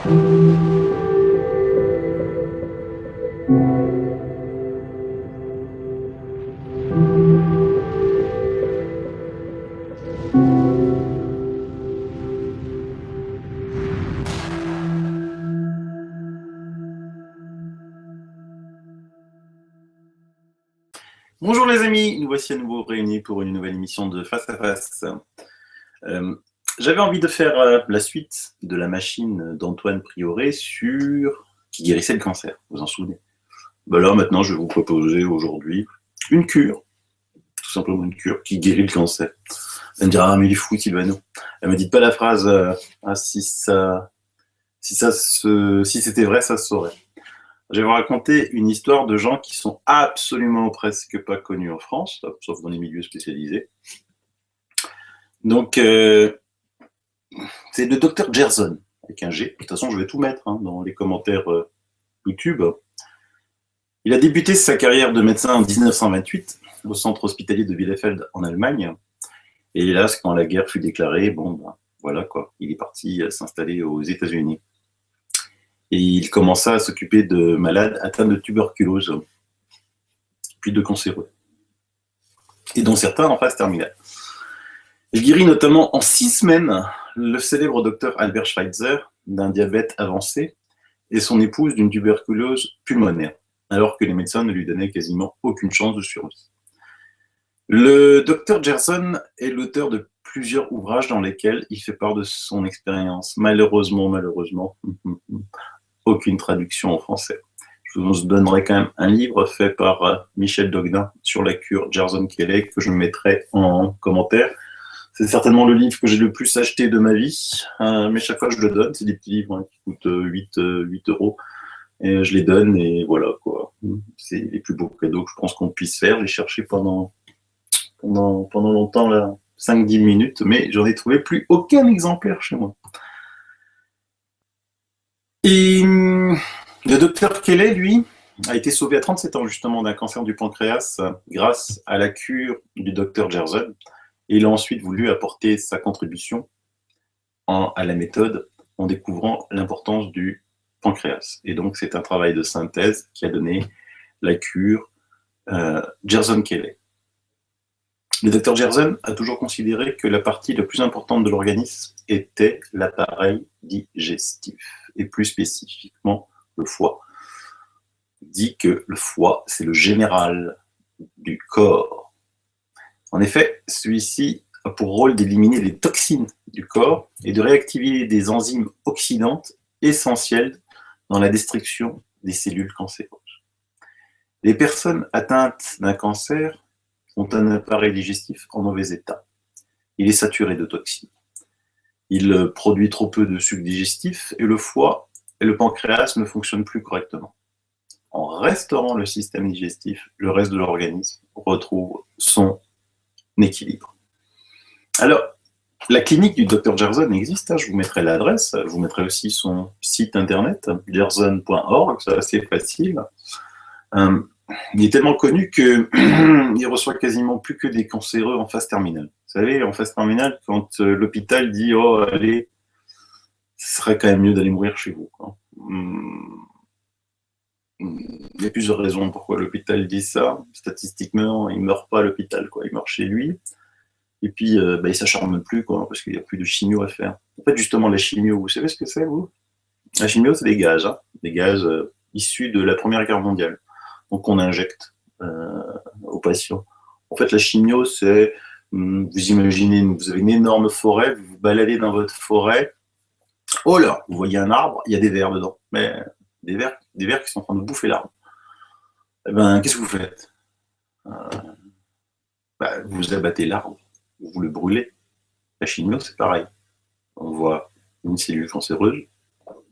Bonjour les amis, nous voici à nouveau réunis pour une nouvelle émission de Face à Face. J'avais envie de faire la suite de la machine d'Antoine Prioret qui guérissait le cancer, vous en souvenez? Ben là maintenant je vais vous proposer aujourd'hui une cure, tout simplement une cure qui guérit le cancer. Elle me dira, ah mais il est fou Sylvano. Elle me dit pas la phrase, si c'était vrai ça se saurait. Je vais vous raconter une histoire de gens qui sont absolument presque pas connus en France, sauf dans les milieux spécialisés. Donc, c'est le docteur Gerson, avec un G. De toute façon, je vais tout mettre dans les commentaires YouTube. Il a débuté sa carrière de médecin en 1928 au centre hospitalier de Bielefeld en Allemagne. Et hélas, quand la guerre fut déclarée, voilà quoi, il est parti s'installer aux États-Unis. Et il commença à s'occuper de malades atteints de tuberculose, puis de cancéreux, et dont certains en phase terminale. Il guérit notamment en 6 semaines le célèbre docteur Albert Schweitzer d'un diabète avancé et son épouse d'une tuberculose pulmonaire, alors que les médecins ne lui donnaient quasiment aucune chance de survie. Le docteur Gerson est l'auteur de plusieurs ouvrages dans lesquels il fait part de son expérience. Malheureusement, aucune traduction en français. Je vous donnerai quand même un livre fait par Michel Dogdin sur la cure Gerson-Kelley que je mettrai en commentaire. C'est certainement le livre que j'ai le plus acheté de ma vie, mais chaque fois je le donne. C'est des petits livres qui coûtent 8 €. Et je les donne et voilà quoi. C'est les plus beaux cadeaux que je pense qu'on puisse faire. J'ai cherché pendant longtemps, là, 5-10 minutes, mais j'en ai trouvé plus aucun exemplaire chez moi. Et le docteur Kelley, lui, a été sauvé à 37 ans justement d'un cancer du pancréas grâce à la cure du docteur Gerson. Et il a ensuite voulu apporter sa contribution à la méthode en découvrant l'importance du pancréas. Et donc c'est un travail de synthèse qui a donné la cure Gerson-Kelley. Le docteur Gerson a toujours considéré que la partie la plus importante de l'organisme était l'appareil digestif, et plus spécifiquement le foie. Il dit que le foie, c'est le général du corps. En effet, celui-ci a pour rôle d'éliminer les toxines du corps et de réactiver des enzymes oxydantes essentielles dans la destruction des cellules cancéreuses. Les personnes atteintes d'un cancer ont un appareil digestif en mauvais état. Il est saturé de toxines. Il produit trop peu de sucre digestif et le foie et le pancréas ne fonctionnent plus correctement. En restaurant le système digestif, le reste de l'organisme retrouve son équilibre. Alors, la clinique du Dr Gerson existe, je vous mettrai l'adresse, je vous mettrai aussi son site internet, gerson.org, c'est assez facile. Il est tellement connu qu'il reçoit quasiment plus que des cancéreux en phase terminale. Vous savez, en phase terminale, quand l'hôpital dit « Oh, allez, ce serait quand même mieux d'aller mourir chez vous ». Il y a plusieurs raisons pourquoi l'hôpital dit ça. Statistiquement, il ne meurt pas à l'hôpital, il meurt chez lui. Et puis, il ne s'acharne plus, parce qu'il n'y a plus de chimio à faire. En fait, justement, la chimio, vous savez ce que c'est, vous? La chimio, c'est des gaz, des gaz issus de la Première Guerre mondiale. Donc on injecte aux patients. En fait, la chimio, c'est, vous imaginez, vous avez une énorme forêt, vous vous baladez dans votre forêt, oh là, vous voyez un arbre, il y a des vers dedans, mais des vers qui sont en train de bouffer l'arbre. Eh ben, qu'est-ce que vous faites? Vous abattez l'arbre, vous le brûlez. La chimio, c'est pareil. On voit une cellule cancéreuse,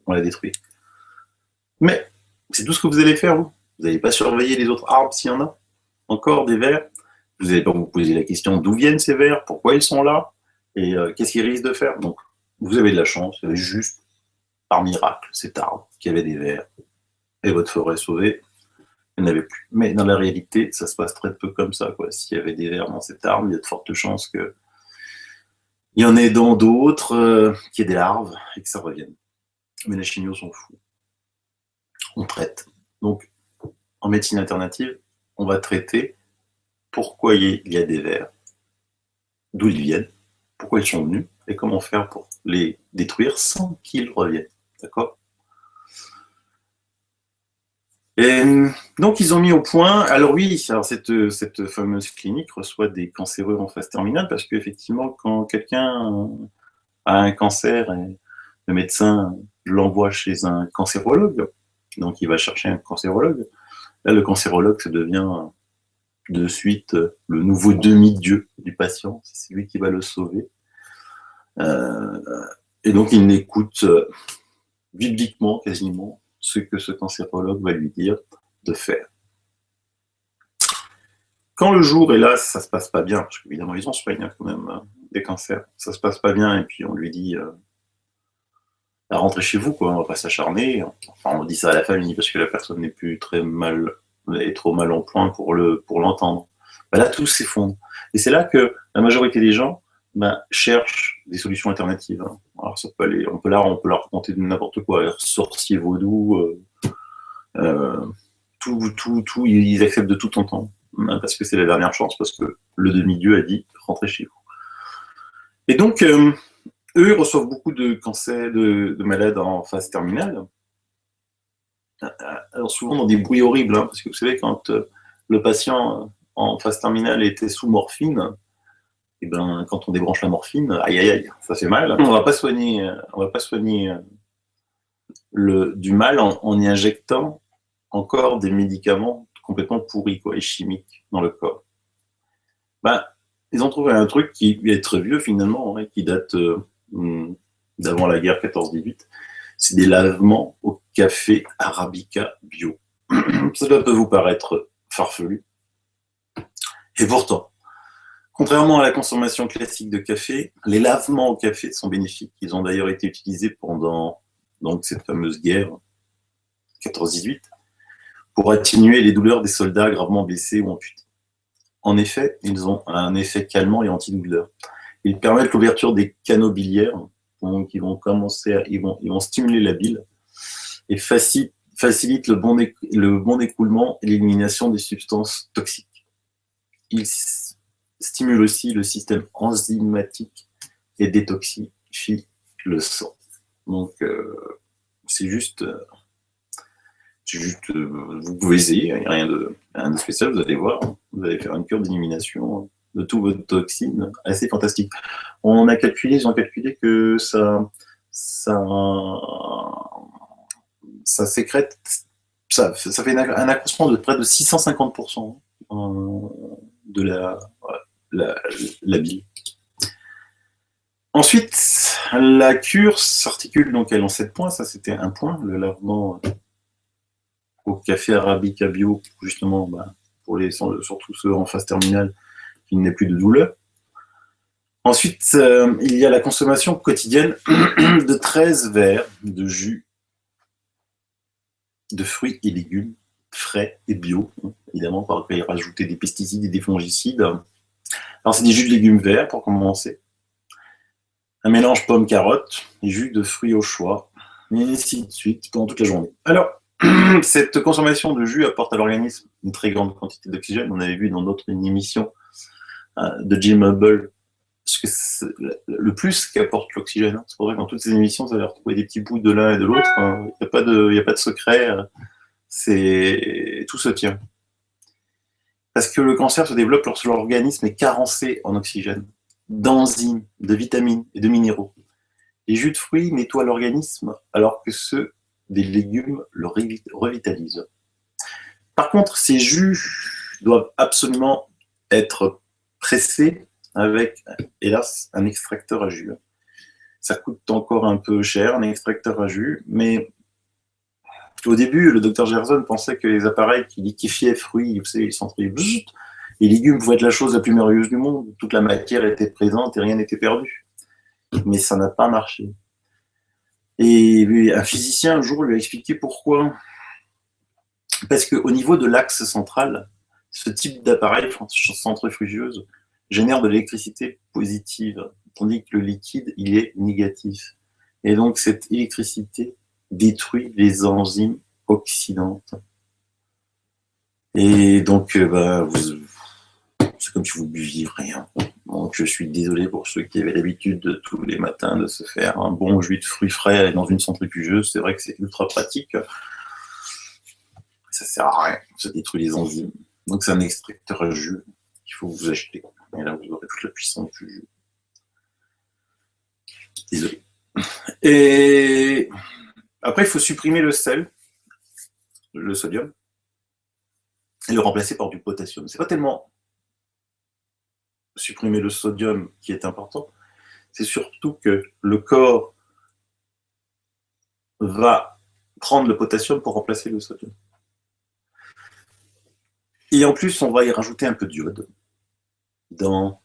on la détruit. Mais c'est tout ce que vous allez faire, vous. Vous n'allez pas surveiller les autres arbres s'il y en a. Encore des vers. Vous n'allez pas vous poser la question d'où viennent ces vers, pourquoi ils sont là, et qu'est-ce qu'ils risquent de faire. Donc, vous avez de la chance, vous avez juste, par miracle, cet arbre qui avait des vers, et votre forêt sauvée, il n'y en avait plus. Mais dans la réalité, ça se passe très peu comme ça, S'il y avait des vers dans cet arbre, il y a de fortes chances qu'il y en ait dans d'autres, qu'il y ait des larves, et que ça revienne. Mais les chimios sont fous. On traite. Donc, en médecine alternative, on va traiter pourquoi il y a des vers, d'où ils viennent, pourquoi ils sont venus, et comment faire pour les détruire sans qu'ils reviennent. D'accord? Et donc, ils ont mis au point. Alors, oui, alors cette fameuse clinique reçoit des cancéreux en phase terminale parce qu'effectivement, quand quelqu'un a un cancer, et le médecin l'envoie chez un cancérologue, donc il va chercher un cancérologue. Là, le cancérologue, ça devient de suite le nouveau demi-dieu du patient. C'est lui qui va le sauver. Et donc, il n'écoute bibliquement, quasiment, ce que ce cancérologue va lui dire de faire. Quand le jour, hélas, ça se passe pas bien, parce qu'évidemment, ils ont soigné quand même des cancers, ça se passe pas bien, et puis on lui dit rentrez chez vous, quoi, on va pas s'acharner. Enfin, on dit ça à la famille, parce que la personne n'est plus est trop mal en point pour l'entendre. Ben là, tout s'effondre. Et c'est là que la majorité des gens cherchent des solutions alternatives. Alors, ça peut aller, on peut leur raconter n'importe quoi, sorcier vaudou, tout, ils acceptent de tout entendre, parce que c'est la dernière chance, parce que le demi-dieu a dit rentrez chez vous. Et donc, eux, ils reçoivent beaucoup de cancers, de malades en phase terminale. Alors souvent dans des bruits horribles, parce que vous savez, quand le patient en phase terminale était sous morphine, et ben quand on débranche la morphine, aïe aïe aïe, ça fait mal. On va pas soigner du mal en y injectant encore des médicaments complètement pourris, quoi, et chimiques dans le corps. Ils ont trouvé un truc qui est très vieux finalement, qui date d'avant la guerre 14-18. C'est des lavements au café Arabica bio. Cela peut vous paraître farfelu. Et pourtant, contrairement à la consommation classique de café, les lavements au café sont bénéfiques. Ils ont d'ailleurs été utilisés pendant cette fameuse guerre 14-18 pour atténuer les douleurs des soldats gravement blessés ou amputés. En effet, ils ont un effet calmant et antidouleur. Ils permettent l'ouverture des canaux biliaires, donc ils vont stimuler la bile et facilitent le bon écoulement et l'élimination des substances toxiques. Ils stimulent aussi le système enzymatique et détoxifient le sang. Donc, c'est juste vous pouvez essayer, il n'y a rien de spécial, vous allez voir, vous allez faire une cure d'élimination de toutes vos toxines, assez fantastique. Ils ont calculé que ça sécrète, ça fait un accroissement de près de 650% de la bile. Ensuite, la cure s'articule donc en 7 points, ça c'était un point, le lavement au café Arabica bio, justement, pour surtout ceux en phase terminale, qu'il n'ait plus de douleur. Ensuite, il y a la consommation quotidienne de 13 verres de jus de fruits et légumes frais et bio, évidemment, par lequel il rajouter des pesticides et des fongicides. Alors, c'est des jus de légumes verts, pour commencer. Un mélange pomme-carotte, et jus de fruits au choix, et ainsi de suite, pendant toute la journée. Alors, cette consommation de jus apporte à l'organisme une très grande quantité d'oxygène. On avait vu dans notre émission de Jim Hubble le plus qu'apporte l'oxygène. C'est pour ça que dans toutes ces émissions, vous allez retrouver des petits bouts de l'un et de l'autre. Il n'y a pas de secret. Tout se tient. Parce que le cancer se développe lorsque l'organisme est carencé en oxygène, d'enzymes, de vitamines et de minéraux. Les jus de fruits nettoient l'organisme alors que ceux des légumes le revitalisent. Par contre, ces jus doivent absolument être pressés avec, hélas, un extracteur à jus. Ça coûte encore un peu cher, un extracteur à jus, mais au début, le docteur Gerson pensait que les appareils qui liquéfiaient fruits, vous savez, ils s'entraient, les légumes pouvaient être la chose la plus merveilleuse du monde. Toute la matière était présente et rien n'était perdu. Mais ça n'a pas marché. Et un physicien, un jour, lui a expliqué pourquoi. Parce qu'au niveau de l'axe central, ce type d'appareil centrifugeuse génère de l'électricité positive, tandis que le liquide, il est négatif. Et donc, cette électricité détruit les enzymes oxydantes. Et donc, c'est comme si vous buviez rien. Donc, je suis désolé pour ceux qui avaient l'habitude de tous les matins de se faire un bon jus de fruits frais dans une centrifugeuse. C'est vrai que c'est ultra pratique. Ça sert à rien. Ça détruit les enzymes. Donc, c'est un extracteur à jus qu'il faut vous acheter. Et là, vous aurez toute la puissance du jus. Désolé. Et après, il faut supprimer le sel, le sodium, et le remplacer par du potassium. C'est pas tellement supprimer le sodium qui est important, c'est surtout que le corps va prendre le potassium pour remplacer le sodium. Et en plus, on va y rajouter un peu d'iode dans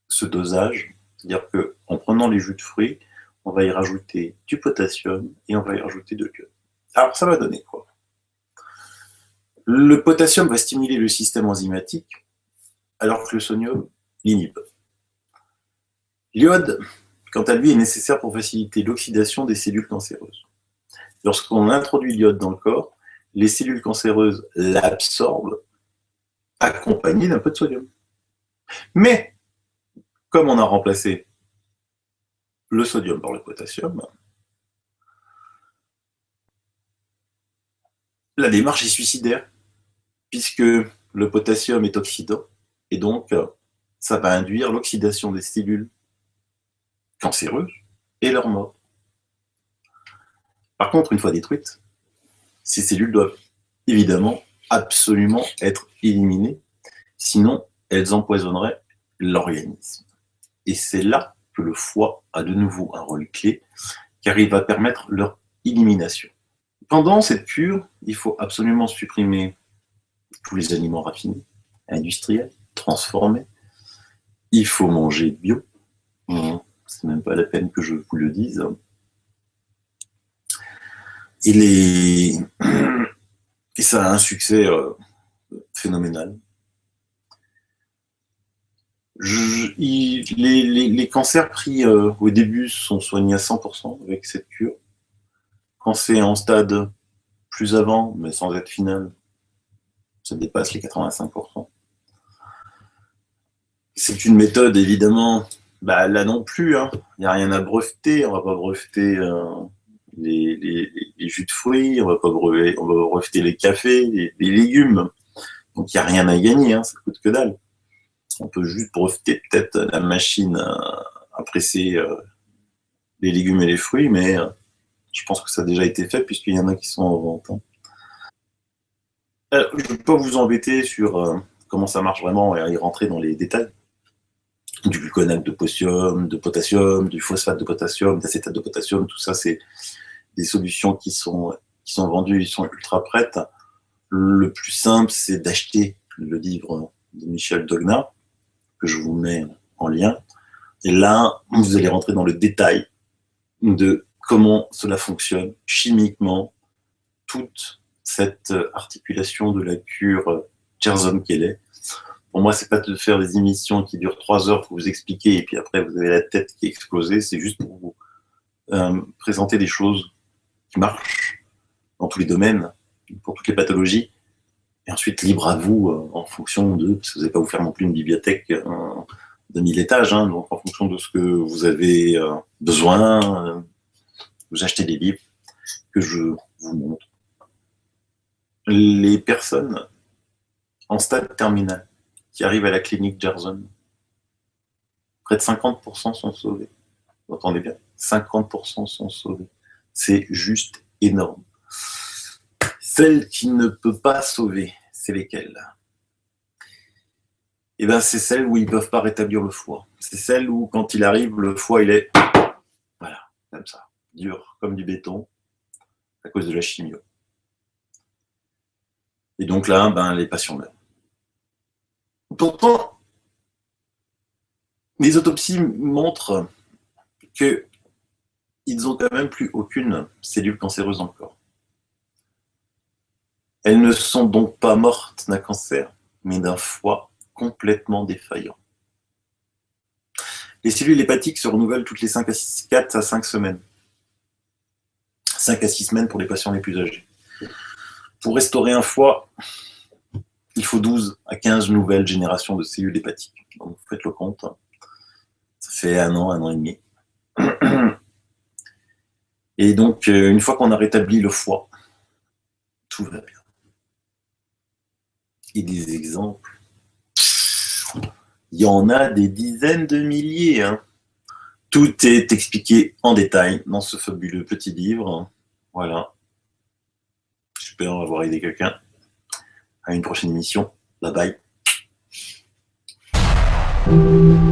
ce dosage. C'est-à-dire qu'en prenant les jus de fruits, on va y rajouter du potassium et on va y rajouter de l'iode. Alors, ça va donner quoi? Le potassium va stimuler le système enzymatique, alors que le sodium l'inhibe. L'iode, quant à lui, est nécessaire pour faciliter l'oxydation des cellules cancéreuses. Lorsqu'on introduit l'iode dans le corps, les cellules cancéreuses l'absorbent, accompagnées d'un peu de sodium. Mais, comme on a remplacé le sodium par le potassium, la démarche est suicidaire, puisque le potassium est oxydant, et donc ça va induire l'oxydation des cellules cancéreuses et leur mort. Par contre, une fois détruites, ces cellules doivent évidemment absolument être éliminées, sinon elles empoisonneraient l'organisme. Et c'est là que le foie a de nouveau un rôle clé, car il va permettre leur élimination. Pendant cette cure, il faut absolument supprimer tous les aliments raffinés, industriels, transformés. Il faut manger bio. C'est même pas la peine que je vous le dise. Et ça a un succès phénoménal. Les cancers pris au début sont soignés à 100% avec cette cure. Quand c'est en stade plus avant, mais sans être final, ça dépasse les 85%. C'est une méthode, évidemment, là non plus, il n'y a rien à breveter. On ne va pas breveter les jus de fruits, on va breveter les cafés, les légumes. Donc, il n'y a rien à gagner, ça coûte que dalle. On peut juste breveter peut-être la machine à presser les légumes et les fruits, mais je pense que ça a déjà été fait puisqu'il y en a qui sont en vente. Alors, je ne vais pas vous embêter sur comment ça marche vraiment et y rentrer dans les détails. Du gluconate de potassium, du phosphate de potassium, d'acétate de potassium, tout ça, c'est des solutions qui sont vendues, ils sont ultra prêtes. Le plus simple, c'est d'acheter le livre de Michel Dognat, que je vous mets en lien. Et là, vous allez rentrer dans le détail de comment cela fonctionne chimiquement, toute cette articulation de la cure Gerson-Kelley. Pour moi, c'est pas de faire des émissions qui durent 3 heures pour vous expliquer et puis après vous avez la tête qui est explosée. C'est juste pour vous présenter des choses qui marchent dans tous les domaines, pour toutes les pathologies. Et ensuite, libre à vous, en fonction de, parce que vous n'allez pas vous faire non plus une bibliothèque de 1000 étages, donc en fonction de ce que vous avez besoin, vous achetez des livres que je vous montre. Les personnes en stade terminal qui arrivent à la clinique Gerson, près de 50% sont sauvés. Vous entendez bien? 50% sont sauvés. C'est juste énorme. Celle qui ne peut pas sauver, c'est lesquelles? Eh bien, c'est celles où ils ne peuvent pas rétablir le foie. C'est celles où, quand il arrive, le foie, il est, voilà, comme ça, dur, comme du béton, à cause de la chimio. Et donc là, les patients meurent. Pourtant, les autopsies montrent qu'ils n'ont quand même plus aucune cellule cancéreuse dans le corps. Elles ne sont donc pas mortes d'un cancer, mais d'un foie complètement défaillant. Les cellules hépatiques se renouvellent toutes les 4 à 5 semaines. 5 à 6 semaines pour les patients les plus âgés. Pour restaurer un foie, il faut 12 à 15 nouvelles générations de cellules hépatiques. Donc, vous faites le compte. Ça fait un an et demi. Et donc, une fois qu'on a rétabli le foie, tout va bien. Et des exemples, il y en a des dizaines de milliers. Hein. Tout est expliqué en détail dans ce fabuleux petit livre. Voilà. J'espère avoir aidé quelqu'un. À une prochaine émission. Bye bye.